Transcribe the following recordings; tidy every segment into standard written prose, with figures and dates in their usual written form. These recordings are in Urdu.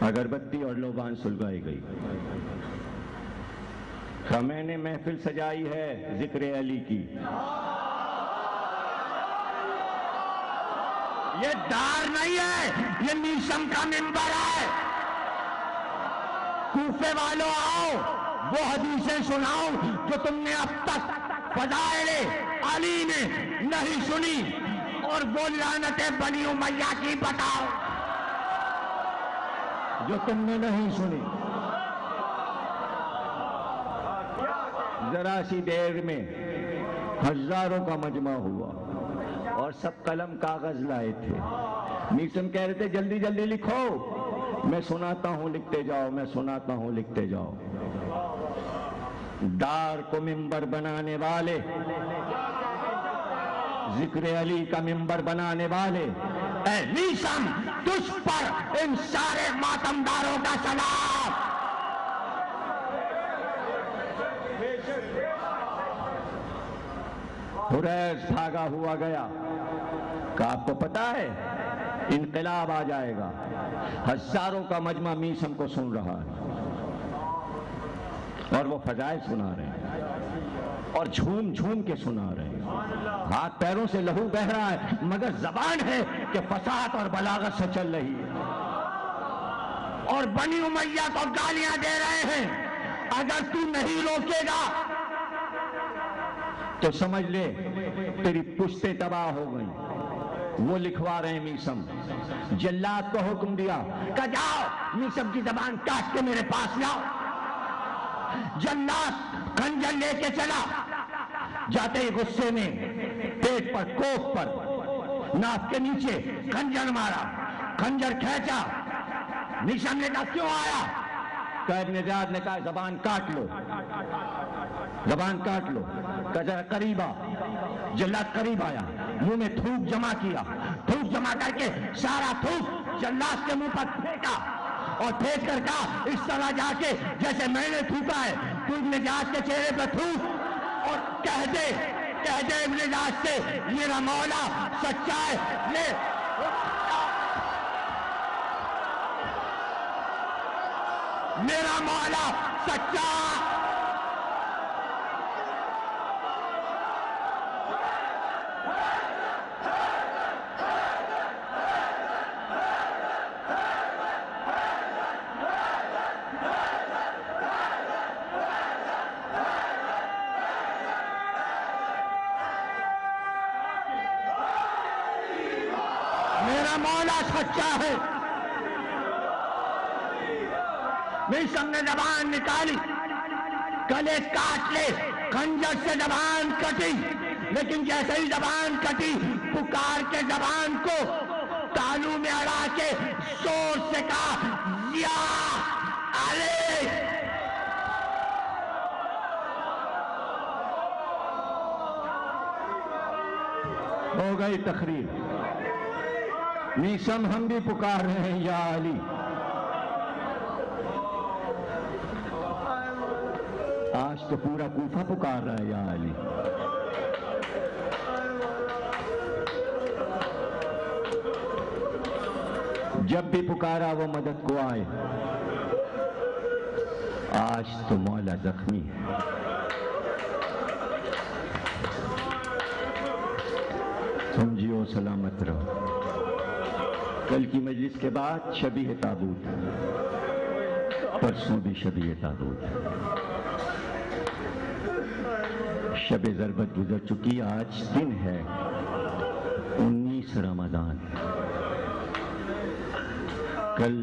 اگربتی اور لوبان سلگائی گئی. میں نے محفل سجائی ہے ذکر علی کی. یہ دار نہیں ہے، یہ میشم کا منبر ہے. کوفے والوں آؤ، وہ حدیثیں سناؤ جو تم نے اب تک فضائل علی میں نہیں سنی، اور وہ لعنتیں بنی امیہ کی بتاؤ جو تم نے نہیں سنی. ذرا سی دیر میں ہزاروں کا مجمع ہوا اور سب قلم کاغذ لائے تھے. میشم کہہ رہے تھے جلدی جلدی لکھو، میں سناتا ہوں لکھتے جاؤ، میں سناتا ہوں لکھتے جاؤ. دار کو منبر بنانے والے، ذکر علی کا منبر بنانے والے، اے میشم تجھ پر ان سارے ماتمداروں کا سلام. حریث بھاگا ہوا گیا کہ آپ کو پتا ہے انقلاب آ جائے گا. ہزاروں کا مجمع میشم کو سن رہا ہے اور وہ فضائل سنا رہے ہیں اور جھوم جھوم کے سنا رہے ہیں. ہاتھ پیروں سے لہو بہہ رہا ہے مگر زبان ہے کہ فصاحت اور بلاغت سے چل رہی ہے. اور بنی امیہ کو گالیاں دے رہے ہیں. اگر تو نہیں روکے گا تو سمجھ لے تیری پشتیں تباہ ہو گئیں. وہ لکھوا رہے ہیں میشم. جلاد کو حکم دیا کہ جاؤ میشم کی زبان کاٹ کے میرے پاس لاؤ. جلاد خنجر لے کے چلا، جاتے ہی غصے میں پیٹ پر، کوف پر، ناف کے نیچے خنجر مارا. خنجر کھینچا. میشم نے کہا کیوں آیا؟ کہ ابن زیاد نے کہا زبان کاٹ لو، زبان کاٹ لو. کہ ذرا قریب آ. جلاد قریب آیا، منہ میں تھوک جمع کیا، تھوک جمع کر کے سارا تھوک جلاد کے منہ پر پھینکا اور پھینک کر کہا اس طرح جا کے جیسے میں نے تھوکا ہے تو ابن زیاد کے چہرے پہ تھوک اور کہہ دے ابن زیاد سے میرا مولا سچا ہے. میرا مولا سچا. میرا مولا سچا ہے. میشم نے زبان نکالی، گلے کاٹ لے. خنجر سے زبان کٹی، لیکن جیسے ہی زبان کٹی پکار کے زبان کو تالو میں اڑا کے زور سے کہا یا علی. ہو گئی تقریر. میشم ہم بھی پکار رہے ہیں یا علی. آج تو پورا کوفہ پکار رہا ہے یا علی. جب بھی پکارا وہ مدد کو آئے. آج تو مولا زخمی ہے. تم جیو سلامت رہو. کل کی مجلس کے بعد شبیہ تابوت، پرسوں بھی شبیہ تابوت. شب ضربت گزر چکی. آج دن ہے 19 رمضان. کل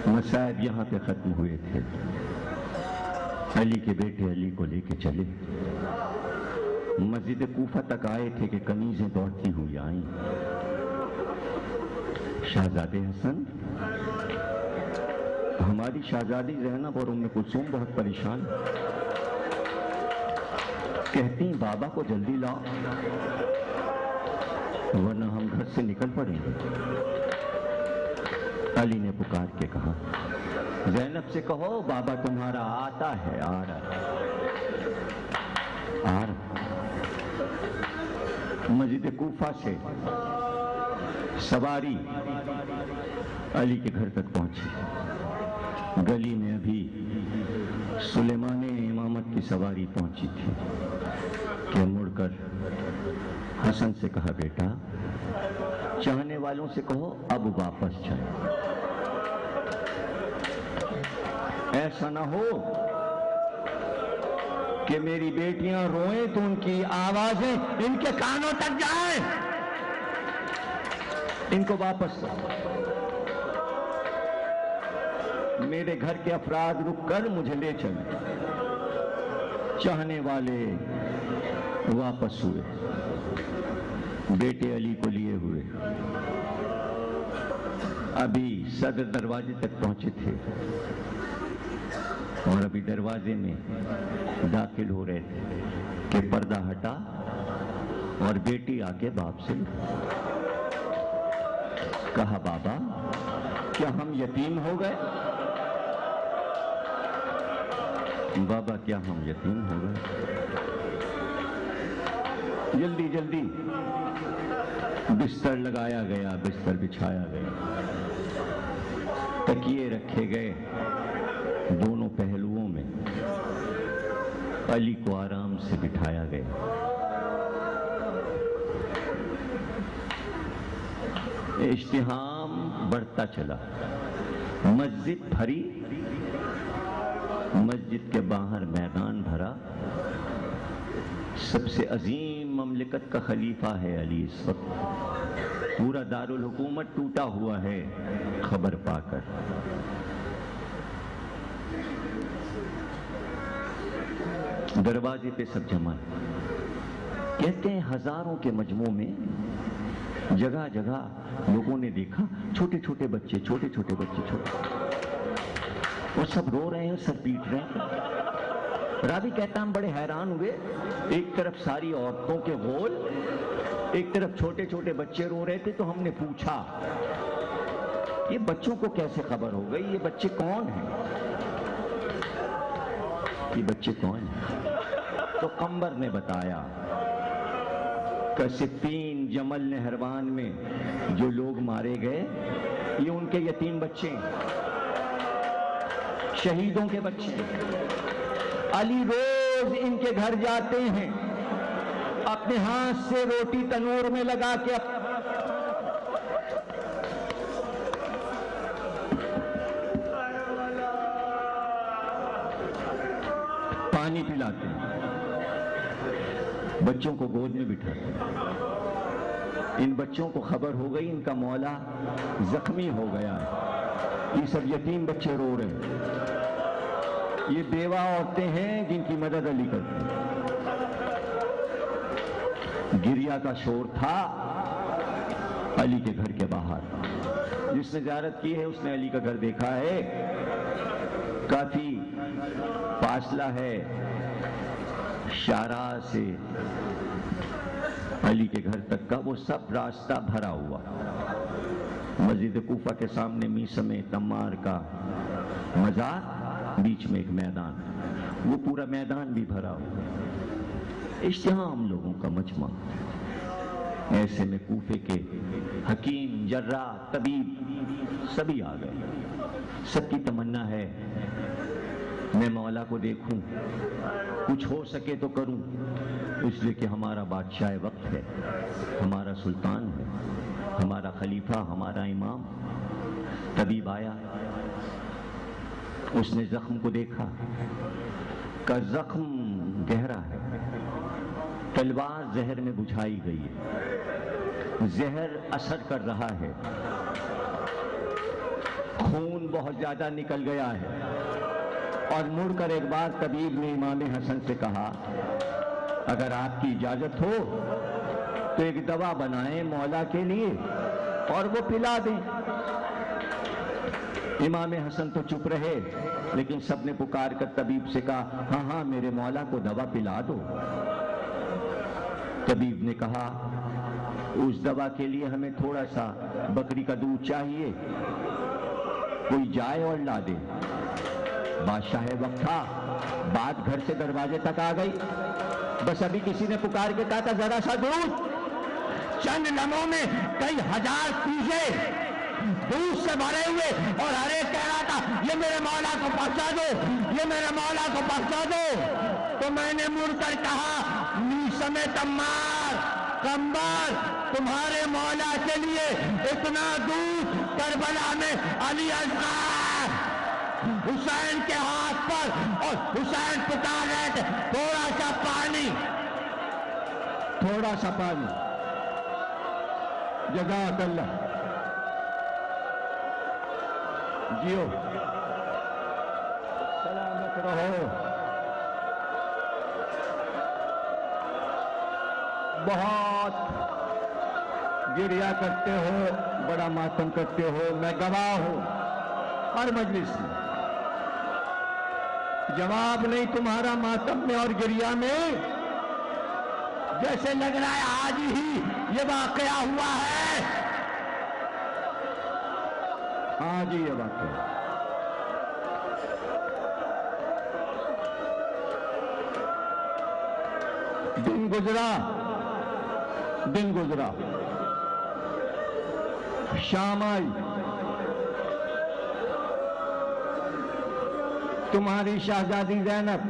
مصائب یہاں پہ ختم ہوئے تھے. علی کے بیٹے علی کو لے کے چلے. مسجد کوفہ تک آئے تھے کہ کنیزیں دوڑتی ہوئی آئیں. شہزادے حسن، ہماری شہزادی زینب اور ام کلثوم بہت پریشان. کہتی ہیں بابا کو جلدی لاؤ ورنہ ہم گھر سے نکل پڑیں گے. علی نے پکار کے کہا زینب سے کہو بابا تمہارا آتا ہے، آ رہا. مسجد کوفہ سے سواری علی کے گھر تک پہنچے. گلی میں ابھی سلیمان امامت کی سواری پہنچی تھی کہ مڑ کر حسن سے کہا بیٹا چاہنے والوں سے کہو اب واپس چلو. ایسا نہ ہو کہ میری بیٹیاں روئیں تو ان کی آوازیں ان کے کانوں تک جائیں. ان کو واپس کرو. میرے گھر کے افراد رک کر مجھے لے چلے. چاہنے والے واپس ہوئے بیٹے علی کو لیے ہوئے. ابھی صدر دروازے تک پہنچے تھے اور ابھی دروازے میں داخل ہو رہے تھے کہ پردہ ہٹا اور بیٹی آگے باپ سے کہا بابا کیا ہم یتیم ہو گئے؟ بابا کیا ہم یتیم ہو گئے؟ جلدی جلدی بستر لگایا گیا, بستر بچھایا گیا, تکیے رکھے گئے دونوں پہلوؤں میں. علی کو آرام سے بٹھایا گیا. اشتہام بڑھتا چلا. مسجد بھری, مسجد کے باہر میدان بھرا. سب سے عظیم مملکت کا خلیفہ ہے علی اس وقت. پورا دارالحکومت ٹوٹا ہوا ہے خبر پا کر. دروازے پہ سب جمع. کہتے ہیں ہزاروں کے مجموع میں جگہ جگہ لوگوں نے دیکھا چھوٹے چھوٹے بچے وہ سب رو رہے ہیں, سر پیٹ رہے ہیں. راوی کہتا ہم بڑے حیران ہوئے. ایک طرف ساری عورتوں کے غول, ایک طرف چھوٹے چھوٹے بچے رو رہے تھے. تو ہم نے پوچھا یہ بچوں کو کیسے خبر ہو گئی؟ یہ بچے کون ہیں؟ یہ بچے کون ہیں؟ تو قمبر نے بتایا کہ صفین جمل نہروان میں جو لوگ مارے گئے یہ ان کے یتیم بچے ہیں, شہیدوں کے بچے. علی روز ان کے گھر جاتے ہیں, اپنے ہاتھ سے روٹی تنور میں لگا کے پانی پلاتے ہیں, بچوں کو گود میں بٹھاتے ہیں. ان بچوں کو خبر ہو گئی ان کا مولا زخمی ہو گیا ہے. یہ سب یتیم بچے رو رہے ہیں. یہ بیوہ عورتیں ہیں جن کی مدد علی کرتے ہیں. گریا کا شور تھا علی کے گھر کے باہر. جس نے زیارت کی ہے اس نے علی کا گھر دیکھا ہے. کافی فاصلہ ہے شارع سے علی کے گھر تک کا. وہ سب راستہ بھرا ہوا. مسجد کوفہ کے سامنے میسم تمار کا مزار, بیچ میں ایک میدان, وہ پورا میدان بھی بھرا ہوا. اشتہام لوگوں کا مجمع. ایسے میں کوفے کے حکیم, جراح, طبیب سبھی آ گئے. سب کی تمنا ہے میں مولا کو دیکھوں, کچھ ہو سکے تو کروں, اس لیے کہ ہمارا بادشاہ وقت ہے, ہمارا سلطان ہے, ہمارا خلیفہ, ہمارا امام. طبیب آیا, اس نے زخم کو دیکھا کہ زخم گہرا ہے. تلوار زہر میں بجھائی گئی ہے, زہر اثر کر رہا ہے, خون بہت زیادہ نکل گیا ہے. اور مڑ کر ایک بار طبیب نے امام حسن سے کہا اگر آپ کی اجازت ہو تو ایک دوا بنائیں مولا کے لیے اور وہ پلا دیں. امام حسن تو چپ رہے, لیکن سب نے پکار کر طبیب سے کہا ہاں ہاں میرے مولا کو دوا پلا دو. طبیب نے کہا اس دوا کے لیے ہمیں تھوڑا سا بکری کا دودھ چاہیے, کوئی جائے اور لا دے. بادشاہ وقت تھا, بات گھر سے دروازے تک آ گئی. بس ابھی کسی نے پکار کے کہا تھا ذرا سا دودھ. چند لمحوں میں کئی ہزار چیزیں دودھ سے بھرے ہوئے، اور ہر ایک کہہ رہا تھا یہ میرے مولا کو پہنچا دو، یہ میرے مولا کو پہنچا دو۔ تو میں نے مڑ کر کہا میسم تمار، کمبر، تمہارے مولا کے لیے اتنا دودھ کربلا میں علی اصغر حسین کے ہاتھ پر، اور حسین پکار رہے تھے تھوڑا سا پانی، تھوڑا سا پانی، جزاک اللہ، جیو سلامت رہو۔ بہت گریہ کرتے ہو، بڑا ماتم کرتے ہو، میں گواہ ہوں ہر مجلس میں، جواب نہیں تمہارا ماتم میں اور گریہ میں، جیسے لگ رہا ہے آج ہی یہ واقعہ ہوا ہے، آج ہی یہ واقعہ۔ دن گزرا، دن گزرا، شام آئی، تمہاری شہزادی زینب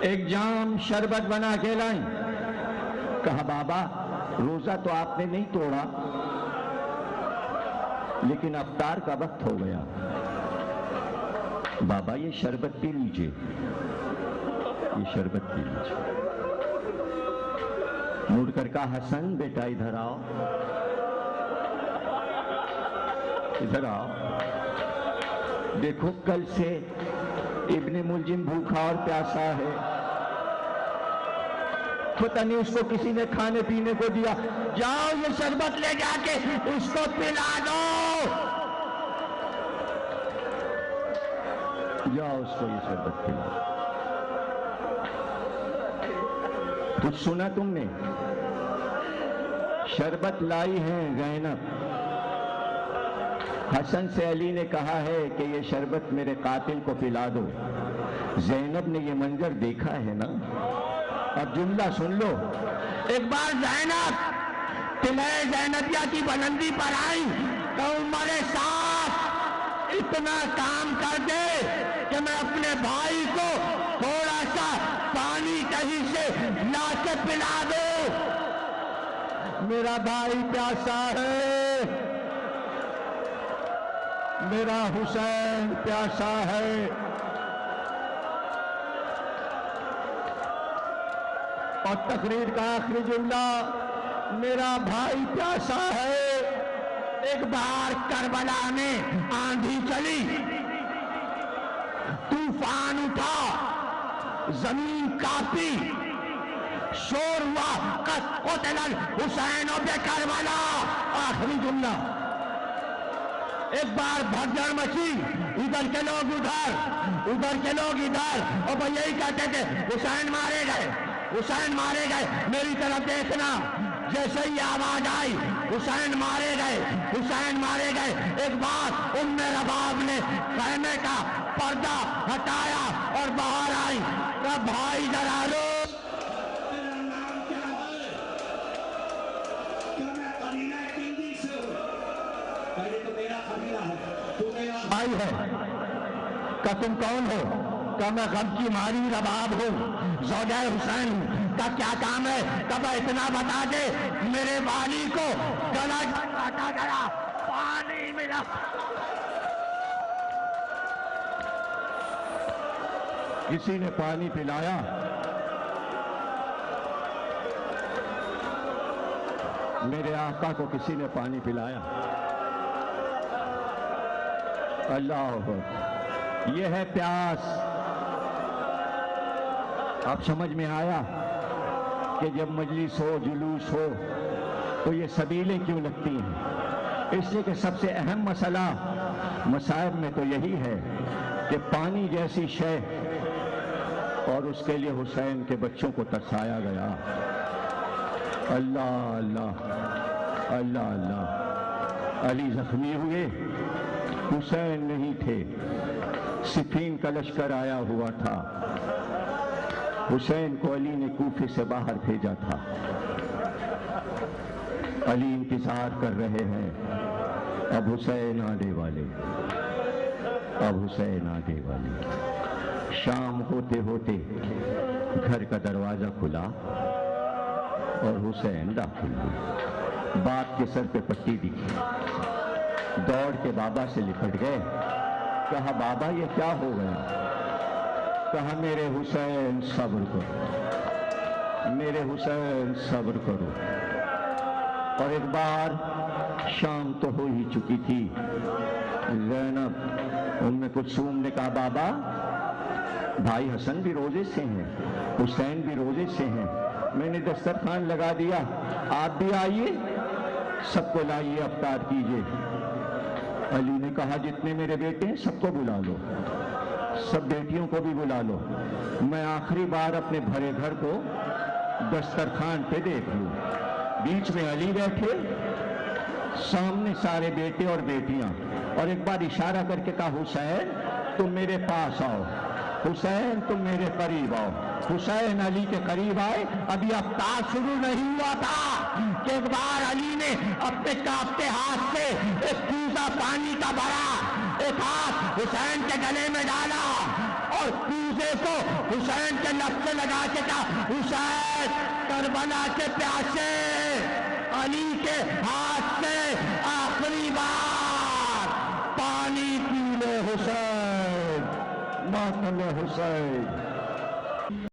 ایک جام شربت بنا کے لائیں۔ کہا بابا روزہ تو آپ نے نہیں توڑا، لیکن افطار کا وقت ہو گیا، بابا یہ شربت پی لیجئے، یہ شربت پی لیجئے۔ مڑ کر کہا حسن بیٹا ادھر آؤ، ادھر آؤ، دیکھو کل سے ابن ملجم بھوکھا اور پیاسا ہے، پتہ نہیں اس کو کسی نے کھانے پینے کو دیا، جاؤ یہ شربت لے جا کے اس کو پلا دو، جاؤ اس کو یہ شربت پلا دو۔ کچھ سنا تم نے؟ شربت لائی ہے زینب، حسن سے علی نے کہا ہے کہ یہ شربت میرے قاتل کو پلا دو۔ زینب نے یہ منظر دیکھا ہے نا، اب جملہ سن لو۔ ایک بار زینب قلعہ زینبیہ کی بلندی پر آئی تو عمر صاحب اتنا کام کر دے کہ میں اپنے بھائی کو تھوڑا سا پانی کہیں سے لا کے پلا دو، میرا بھائی پیاسا ہے، میرا حسین پیاسا ہے۔ اور تقریر کا آخری جملہ، میرا بھائی پیاسا ہے۔ ایک بار کربلا میں آندھی چلی، طوفان اٹھا، زمین کانپی، شور ہوا قد قتل الحسین بکربلا، آخری جملہ۔ ایک بار بھگدڑ مچی، ادھر کے لوگ ادھر، ادھر کے لوگ ادھر، اور وہ یہی کہتے تھے حسین مارے گئے، حسین مارے گئے، میری طرف دیکھنا۔ جیسے ہی آواز آئی حسین مارے گئے، حسین مارے گئے، ایک بار ام رباب نے خیمے کا پردہ ہٹایا اور باہر آئی، کہا بھائی ذرا لو۔ بھائی ہے کہ تم کون ہو؟ کہ میں غم کی ماری رباب ہوں، زوجہ حسین ہوں۔ کا کیا کام ہے؟ کب اتنا بتا دے، میرے والی کو گلا کاٹا گیا، پانی ملا۔ کسی نے پانی پلایا؟ میرے آقا کو کسی نے پانی پلایا؟ اللہ، یہ ہے پیاس۔ اب سمجھ میں آیا کہ جب مجلس ہو، جلوس ہو، تو یہ سبیلیں کیوں لگتی ہیں؟ اس لیے کہ سب سے اہم مسئلہ مصائب میں تو یہی ہے کہ پانی جیسی شے، اور اس کے لیے حسین کے بچوں کو ترسایا گیا۔ اللہ اللہ اللہ اللہ۔ علی زخمی ہوئے، حسین نہیں تھے، صفین کا لشکر آیا ہوا تھا، حسین کو علی نے کوفے سے باہر بھیجا تھا۔ علی انتظار کر رہے ہیں، اب حسین آنے والے، اب حسین آنے والے۔ شام ہوتے ہوتے گھر کا دروازہ کھلا اور حسین داخل ہوئے۔ باپ کے سر پہ پٹی دکھی، دوڑ کے بابا سے لپٹ گئے۔ کہا بابا یہ کیا ہو گیا؟ کہا میرے حسین صبر کرو، میرے حسین صبر کرو۔ اور ایک بار شام تو ہو ہی چکی تھی، زینب ام کلثوم نے کہا بابا بھائی حسن بھی روزے سے ہیں، حسین بھی روزے سے ہیں، میں نے دسترخوان لگا دیا، آپ بھی آئیے، سب کو لائیے افطار کیجیے۔ علی نے کہا جتنے میرے بیٹے ہیں سب کو بلا لو، سب بیٹیوں کو بھی بلا لو، میں آخری بار اپنے بھرے گھر کو دسترخوان پہ دیکھ لوں۔ بیچ میں علی بیٹھے، سامنے سارے بیٹے اور بیٹیاں، اور ایک بار اشارہ کر کے کہا حسین تم میرے پاس آؤ، حسین تم میرے قریب آؤ۔ حسین علی کے قریب آئے، ابھی افطار شروع نہیں ہوا تھا کہ ایک بار علی نے اپنے کانپتے ہاتھ سے ایک کوزہ پانی کا بھرا، ایک ہاتھ حسین کے گلے میں ڈالا اور کوزے کو حسین کے لب سے لگا کے کہا حسین کربلا کے پیاسے علی کے ہاتھ سے آخری بار پانی پی لے حسین، ماتم حسین۔